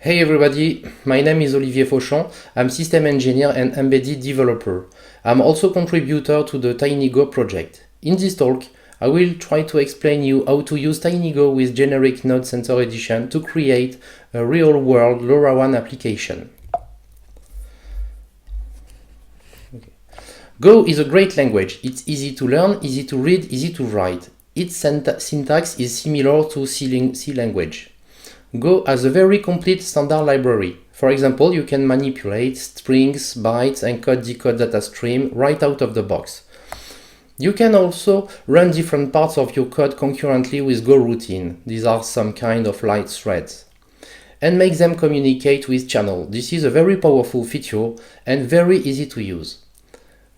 Hey everybody, my name is Olivier Fauchon. I'm system engineer and embedded developer. I'm also contributor to the TinyGo project. In this talk, I will try to explain you how to use TinyGo with generic node sensor edition to create a real-world Lorawan application. Go is a great language. It's easy to learn, easy to read, easy to write. Its syntax is similar to C language. Go has a very complete standard library. For example, you can manipulate strings, bytes, and decode data stream right out of the box. You can also run different parts of your code concurrently with Go routine. These are some kind of light threads. And make them communicate with channel. This is a very powerful feature and very easy to use.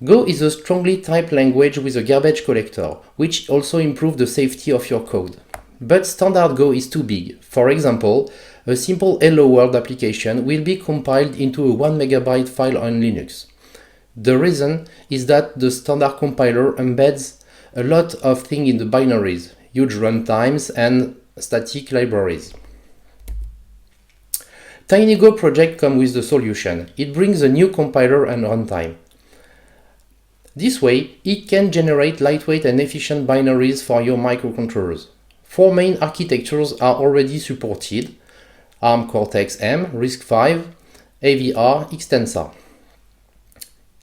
Go is a strongly typed language with a garbage collector, which also improves the safety of your code. But standard Go is too big. For example, a simple Hello World application will be compiled into a 1 MB file on Linux. The reason is that the standard compiler embeds a lot of things in the binaries, huge runtimes and static libraries. TinyGo project comes with the solution. It brings a new compiler and runtime. This way, it can generate lightweight and efficient binaries for your microcontrollers. 4 main architectures are already supported: ARM Cortex-M, RISC-V, AVR, Xtensor.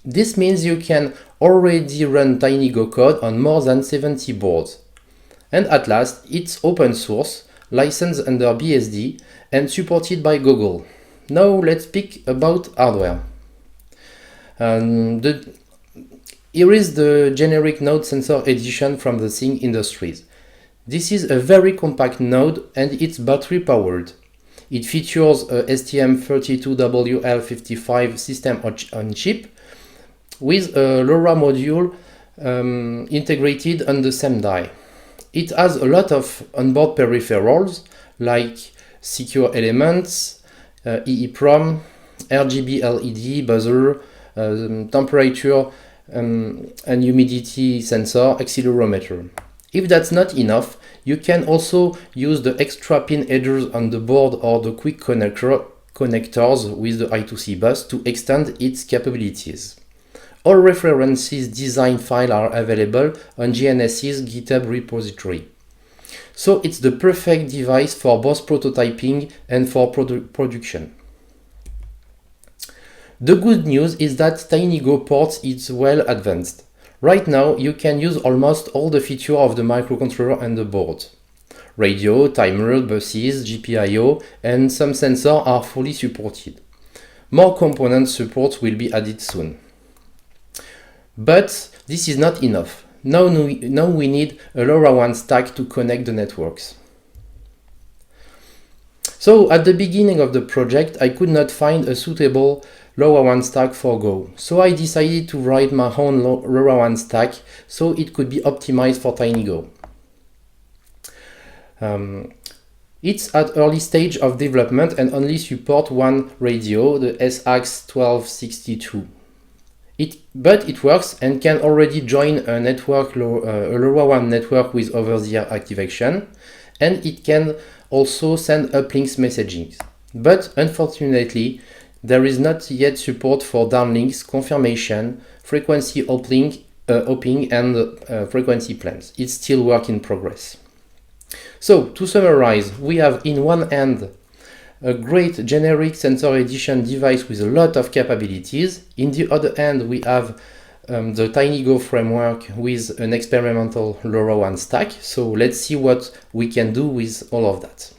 This means you can already run TinyGo code on more than 70 boards. And at last, it's open source, licensed under BSD, and supported by Google. Now let's speak about hardware. Here is the generic node sensor edition from the Thing Industries. This is a very compact node and it's battery powered. It features a STM32WL55 system on chip with a LoRa module integrated on the same die. It has a lot of onboard peripherals like secure elements, EEPROM, RGB LED, buzzer, temperature and humidity sensor, accelerometer. If that's not enough, you can also use the extra pin headers on the board or the quick connectors with the I2C bus to extend its capabilities. All references design files are available on GNSE's GitHub repository. So it's the perfect device for both prototyping and for production. The good news is that TinyGo ports is well advanced. Right now, you can use almost all the features of the microcontroller and the board. Radio, timer, buses, GPIO, and some sensors are fully supported. More component support will be added soon. But this is not enough. Now we need a Lorawan stack to connect the networks. So at the beginning of the project, I could not find a suitable Lorawan stack for Go. So I decided to write my own Lorawan stack so it could be optimized for TinyGo. It's at early stage of development and only support one radio, the SX1262. But it works and can already join a network, a Lorawan network with over-the-air activation, and it can also send uplinks messaging. But unfortunately, there is not yet support for downlinks, confirmation, frequency hopping, and frequency plans. It's still work in progress. So, to summarize, we have in one hand a great generic sensor edition device with a lot of capabilities. In the other hand, we have the TinyGo framework with an experimental Lorawan stack. So let's see what we can do with all of that.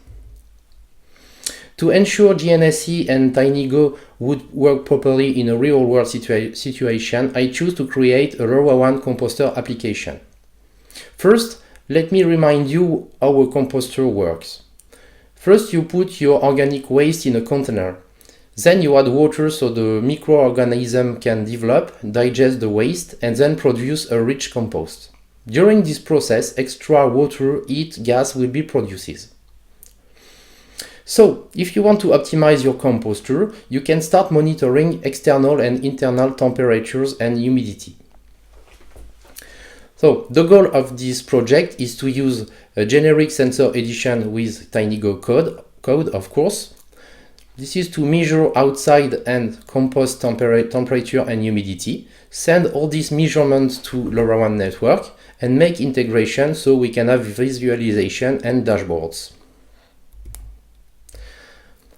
To ensure GNSE and TinyGo would work properly in a real-world situation, I choose to create a Lorawan composter application. First, let me remind you how a composter works. First, you put your organic waste in a container. Then you add water so the microorganism can develop, digest the waste, and then produce a rich compost. During this process, extra water, heat, gas will be produced. So, if you want to optimize your composter, you can start monitoring external and internal temperatures and humidity. So, the goal of this project is to use a generic sensor edition with TinyGo code, of course. This is to measure outside and compost temperature and humidity, send all these measurements to Lorawan network, and make integration so we can have visualization and dashboards.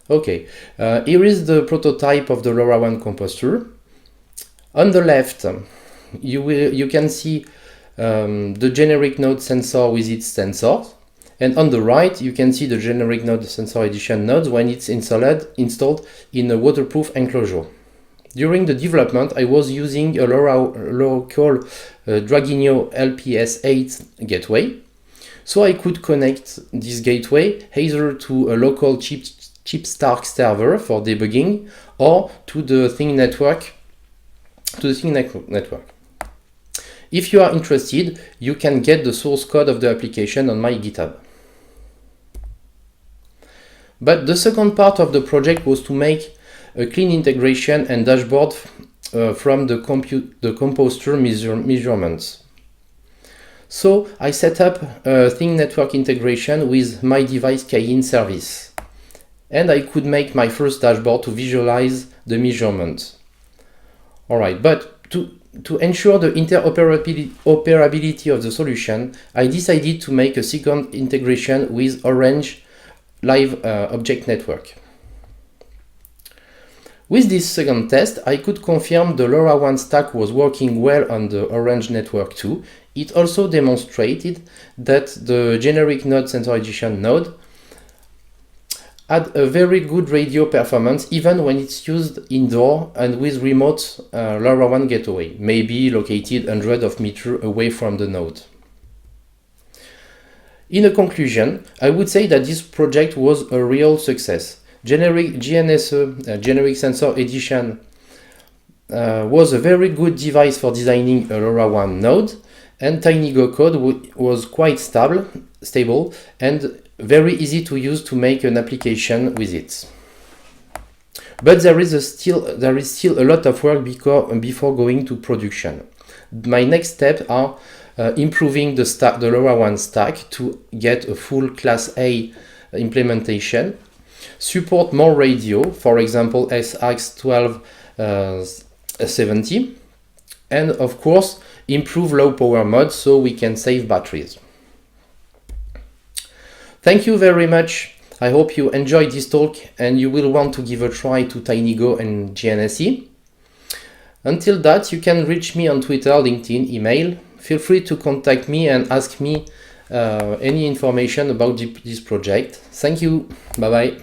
Okay, here is the prototype of the Lorawan composter. On the left, you can see the generic node sensor with its sensors, and on the right you can see the generic node sensor edition nodes when it's installed in a waterproof enclosure. During the development, I was using a local Dragonio LPS8 gateway, so I could connect this gateway either to a local chip-Stark server for debugging or to the Thing network. If you are interested, you can get the source code of the application on my GitHub. But the second part of the project was to make a clean integration and dashboard from the composter measurements. So I set up a Thing network integration with myDevices Key-in service, and I could make my first dashboard to visualize the measurements. Alright, but to ensure the interoperability of the solution, I decided to make a second integration with Orange LiveObjects Network. With this second test, I could confirm the LoRaWAN stack was working well on the Orange network too. It also demonstrated that the generic node sensor edition node had a very good radio performance even when it's used indoor and with remote LoRaWAN gateway, maybe located hundreds of meters away from the node. In a conclusion, I would say that this project was a real success. Generic GNSE generic sensor edition was a very good device for designing a LoRaWAN node, and TinyGo code was quite stable and very easy to use to make an application with it. But there is still a lot of work before going to production. My next steps are improving the LoRaWAN stack to get a full Class A implementation, support more radio, for example SX1270, and of course improve low power mode so we can save batteries. Thank you very much. I hope you enjoyed this talk and you will want to give a try to TinyGo and GNSE. Until that, you can reach me on Twitter, LinkedIn, email. Feel free to contact me and ask me any information about this project. Thank you. Bye bye.